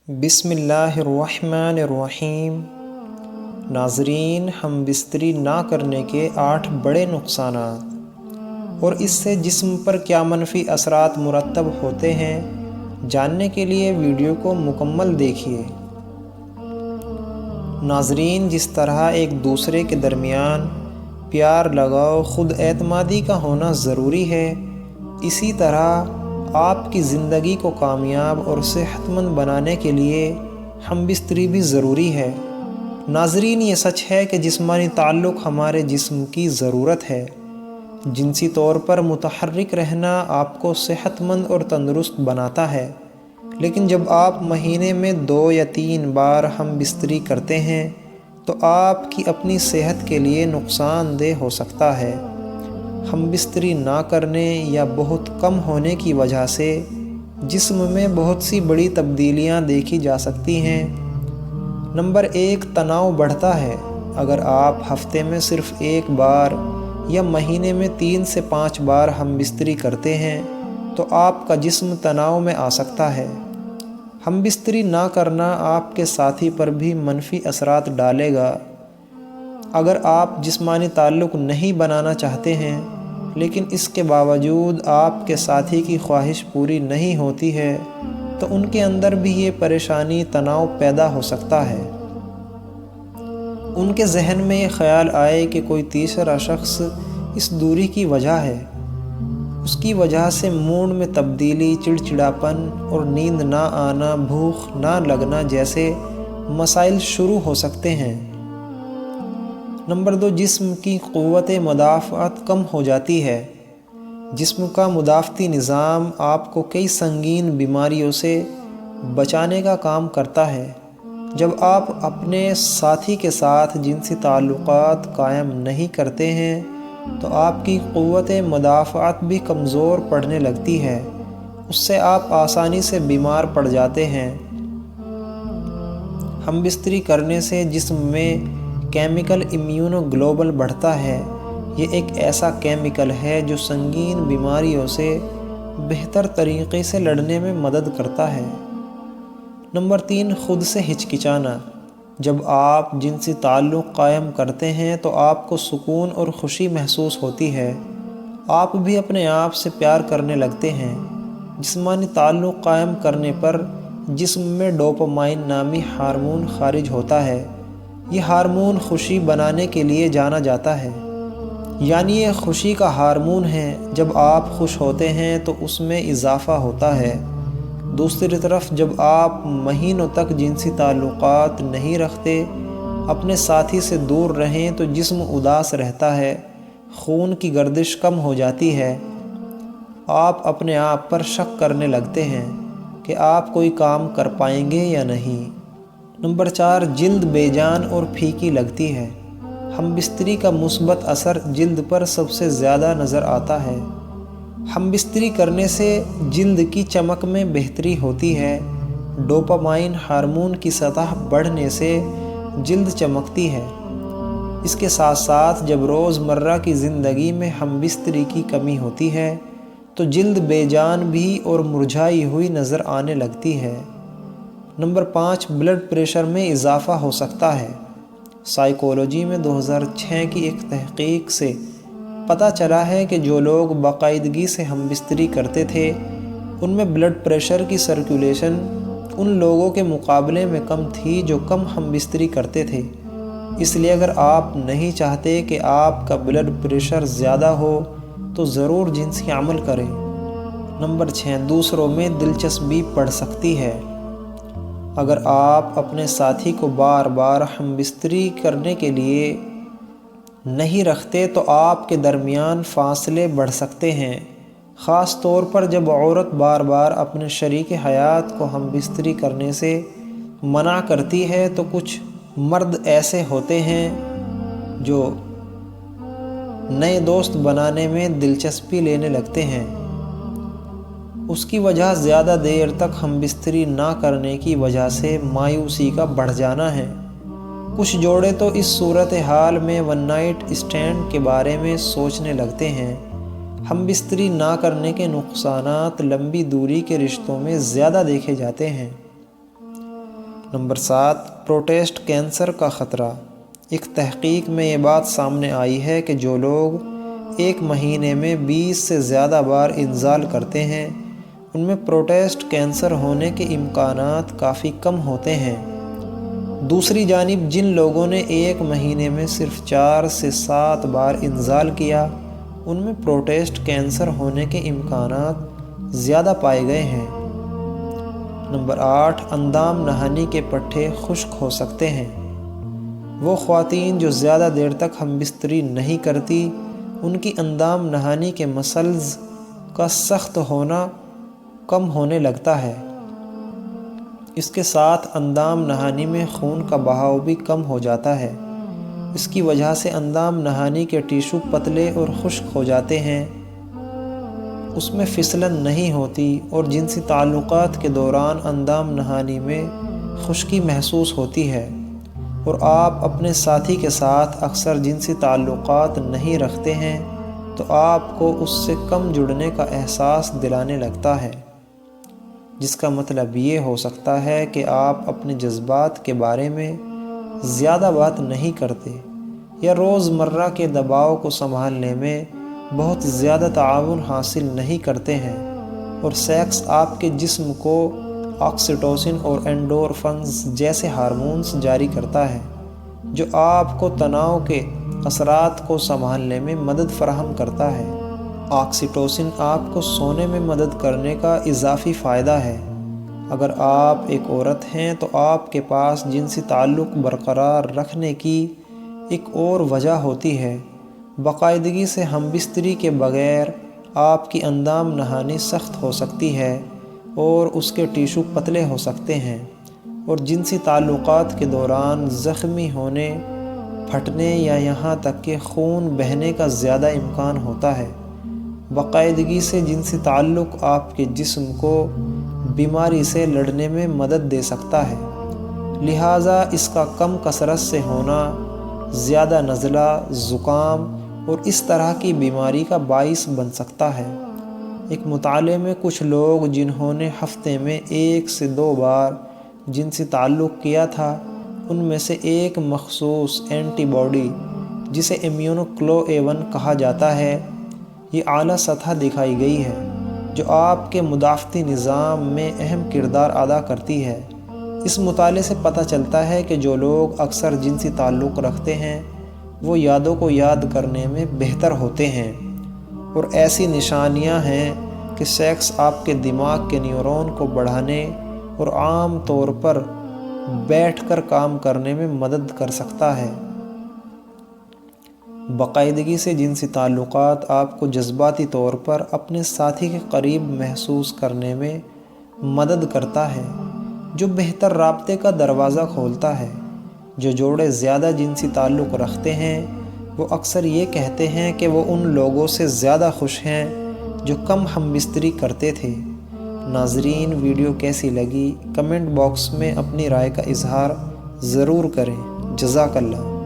بسم اللہ الرحمن الرحیم۔ ناظرین، ہم بستری نہ کرنے کے 8 بڑے نقصانات اور اس سے جسم پر کیا منفی اثرات مرتب ہوتے ہیں جاننے کے لیے ویڈیو کو مکمل دیکھیے۔ ناظرین، جس طرح ایک دوسرے کے درمیان پیار، لگاؤ، خود اعتمادی کا ہونا ضروری ہے، اسی طرح آپ کی زندگی کو کامیاب اور صحت مند بنانے کے لیے ہم بستری بھی ضروری ہے۔ ناظرین، یہ سچ ہے کہ جسمانی تعلق ہمارے جسم کی ضرورت ہے۔ جنسی طور پر متحرک رہنا آپ کو صحت مند اور تندرست بناتا ہے، لیکن جب آپ مہینے میں 2 یا 3 بار ہم بستری کرتے ہیں تو آپ کی اپنی صحت کے لیے نقصان دہ ہو سکتا ہے۔ ہم بستری نہ کرنے یا بہت کم ہونے کی وجہ سے جسم میں بہت سی بڑی تبدیلیاں دیکھی جا سکتی ہیں۔ نمبر 1، تناؤ بڑھتا ہے۔ اگر آپ ہفتے میں صرف 1 بار یا مہینے میں 3 سے 5 بار ہم بستری کرتے ہیں تو آپ کا جسم تناؤ میں آ سکتا ہے۔ ہم بستری نہ کرنا آپ کے ساتھی پر بھی منفی اثرات ڈالے گا۔ اگر آپ جسمانی تعلق نہیں بنانا چاہتے ہیں لیکن اس کے باوجود آپ کے ساتھی کی خواہش پوری نہیں ہوتی ہے تو ان کے اندر بھی یہ پریشانی، تناؤ پیدا ہو سکتا ہے۔ ان کے ذہن میں یہ خیال آئے کہ کوئی تیسرا شخص اس دوری کی وجہ ہے۔ اس کی وجہ سے موڈ میں تبدیلی، چڑچڑاپن اور نیند نہ آنا، بھوک نہ لگنا جیسے مسائل شروع ہو سکتے ہیں۔ نمبر 2، جسم کی قوت مدافعت کم ہو جاتی ہے۔ جسم کا مدافعتی نظام آپ کو کئی سنگین بیماریوں سے بچانے کا کام کرتا ہے۔ جب آپ اپنے ساتھی کے ساتھ جنسی تعلقات قائم نہیں کرتے ہیں تو آپ کی قوت مدافعت بھی کمزور پڑنے لگتی ہے، اس سے آپ آسانی سے بیمار پڑ جاتے ہیں۔ ہم بستری کرنے سے جسم میں کیمیکل امیونوگلوبل بڑھتا ہے۔ یہ ایک ایسا کیمیکل ہے جو سنگین بیماریوں سے بہتر طریقے سے لڑنے میں مدد کرتا ہے۔ نمبر 3، خود سے ہچکچانا۔ جب آپ جنسی تعلق قائم کرتے ہیں تو آپ کو سکون اور خوشی محسوس ہوتی ہے۔ آپ بھی اپنے آپ سے پیار کرنے لگتے ہیں۔ جسمانی تعلق قائم کرنے پر جسم میں ڈوپامائن نامی ہارمون خارج ہوتا ہے۔ یہ ہارمون خوشی بنانے کے لیے جانا جاتا ہے، یعنی یہ خوشی کا ہارمون ہے۔ جب آپ خوش ہوتے ہیں تو اس میں اضافہ ہوتا ہے۔ دوسری طرف جب آپ مہینوں تک جنسی تعلقات نہیں رکھتے، اپنے ساتھی سے دور رہیں تو جسم اداس رہتا ہے، خون کی گردش کم ہو جاتی ہے، آپ اپنے آپ پر شک کرنے لگتے ہیں کہ آپ کوئی کام کر پائیں گے یا نہیں۔ نمبر 4، جلد بے جان اور پھیکی لگتی ہے۔ ہم بستری کا مثبت اثر جلد پر سب سے زیادہ نظر آتا ہے۔ ہم بستری کرنے سے جلد کی چمک میں بہتری ہوتی ہے۔ ڈوپامائن ہارمون کی سطح بڑھنے سے جلد چمکتی ہے۔ اس کے ساتھ ساتھ جب روزمرہ کی زندگی میں ہم بستری کی کمی ہوتی ہے تو جلد بے جان بھی اور مرجھائی ہوئی نظر آنے لگتی ہے۔ نمبر 5، بلڈ پریشر میں اضافہ ہو سکتا ہے۔ سائیکالوجی میں 2006 کی ایک تحقیق سے پتہ چلا ہے کہ جو لوگ باقاعدگی سے ہم بستری کرتے تھے ان میں بلڈ پریشر کی سرکولیشن ان لوگوں کے مقابلے میں کم تھی جو کم ہم بستری کرتے تھے۔ اس لیے اگر آپ نہیں چاہتے کہ آپ کا بلڈ پریشر زیادہ ہو تو ضرور جنسی عمل کریں۔ نمبر 6، دوسروں میں دلچسپی بڑھ سکتی ہے۔ اگر آپ اپنے ساتھی کو بار بار ہم بستری کرنے کے لیے نہیں رکھتے تو آپ کے درمیان فاصلے بڑھ سکتے ہیں، خاص طور پر جب عورت بار بار اپنے شریک حیات کو ہم بستری کرنے سے منع کرتی ہے تو کچھ مرد ایسے ہوتے ہیں جو نئے دوست بنانے میں دلچسپی لینے لگتے ہیں۔ اس کی وجہ زیادہ دیر تک ہم بستری نہ کرنے کی وجہ سے مایوسی کا بڑھ جانا ہے۔ کچھ جوڑے تو اس صورتحال میں ون نائٹ اسٹینڈ کے بارے میں سوچنے لگتے ہیں۔ ہم بستری نہ کرنے کے نقصانات لمبی دوری کے رشتوں میں زیادہ دیکھے جاتے ہیں۔ نمبر 7، پروسٹیٹ کینسر کا خطرہ۔ ایک تحقیق میں یہ بات سامنے آئی ہے کہ جو لوگ ایک مہینے میں 20 سے زیادہ بار انزال کرتے ہیں ان میں پروسٹیٹ کینسر ہونے کے امکانات کافی کم ہوتے ہیں۔ دوسری جانب جن لوگوں نے ایک مہینے میں صرف 4 سے 7 بار انزال کیا ان میں پروسٹیٹ کینسر ہونے کے امکانات زیادہ پائے گئے ہیں۔ نمبر 8، اندام نہانی کے پٹھے خشک ہو سکتے ہیں۔ وہ خواتین جو زیادہ دیر تک ہم بستری نہیں کرتی ان کی اندام نہانی کے مسلز کا سخت ہونا کم ہونے لگتا ہے۔ اس کے ساتھ اندام نہانی میں خون کا بہاؤ بھی کم ہو جاتا ہے۔ اس کی وجہ سے اندام نہانی کے ٹیشو پتلے اور خشک ہو جاتے ہیں، اس میں پھسلن نہیں ہوتی اور جنسی تعلقات کے دوران اندام نہانی میں خشکی محسوس ہوتی ہے، اور آپ اپنے ساتھی کے ساتھ اکثر جنسی تعلقات نہیں رکھتے ہیں تو آپ کو اس سے کم جڑنے کا احساس دلانے لگتا ہے، جس کا مطلب یہ ہو سکتا ہے کہ آپ اپنے جذبات کے بارے میں زیادہ بات نہیں کرتے یا روزمرہ کے دباؤ کو سنبھالنے میں بہت زیادہ تعاون حاصل نہیں کرتے ہیں، اور سیکس آپ کے جسم کو آکسیٹوسن اور اینڈورفنز جیسے ہارمونز جاری کرتا ہے جو آپ کو تناؤ کے اثرات کو سنبھالنے میں مدد فراہم کرتا ہے۔ آکسیٹوسن آپ کو سونے میں مدد کرنے کا اضافی فائدہ ہے۔ اگر آپ ایک عورت ہیں تو آپ کے پاس جنسی تعلق برقرار رکھنے کی ایک اور وجہ ہوتی ہے۔ باقاعدگی سے ہم بستری کے بغیر آپ کی اندام نہانی سخت ہو سکتی ہے اور اس کے ٹیشو پتلے ہو سکتے ہیں، اور جنسی تعلقات کے دوران زخمی ہونے، پھٹنے یا یہاں تک کہ خون بہنے کا زیادہ امکان ہوتا ہے۔ باقاعدگی سے جنسی تعلق آپ کے جسم کو بیماری سے لڑنے میں مدد دے سکتا ہے، لہٰذا اس کا کم کثرت سے ہونا زیادہ نزلہ، زکام اور اس طرح کی بیماری کا باعث بن سکتا ہے۔ ایک مطالعے میں کچھ لوگ جنہوں نے ہفتے میں 1 سے 2 بار جنسی تعلق کیا تھا ان میں سے ایک مخصوص اینٹی باڈی جسے امونوگلوبولن کہا جاتا ہے، یہ اعلیٰ سطح دکھائی گئی ہے جو آپ کے مدافعتی نظام میں اہم کردار ادا کرتی ہے۔ اس مطالعے سے پتہ چلتا ہے کہ جو لوگ اکثر جنسی تعلق رکھتے ہیں وہ یادوں کو یاد کرنے میں بہتر ہوتے ہیں، اور ایسی نشانیاں ہیں کہ سیکس آپ کے دماغ کے نیورون کو بڑھانے اور عام طور پر بیٹھ کر کام کرنے میں مدد کر سکتا ہے۔ باقاعدگی سے جنسی تعلقات آپ کو جذباتی طور پر اپنے ساتھی کے قریب محسوس کرنے میں مدد کرتا ہے، جو بہتر رابطے کا دروازہ کھولتا ہے۔ جو جوڑے زیادہ جنسی تعلق رکھتے ہیں وہ اکثر یہ کہتے ہیں کہ وہ ان لوگوں سے زیادہ خوش ہیں جو کم ہم بستری کرتے تھے۔ ناظرین، ویڈیو کیسی لگی؟ کمنٹ باکس میں اپنی رائے کا اظہار ضرور کریں۔ جزاک اللہ۔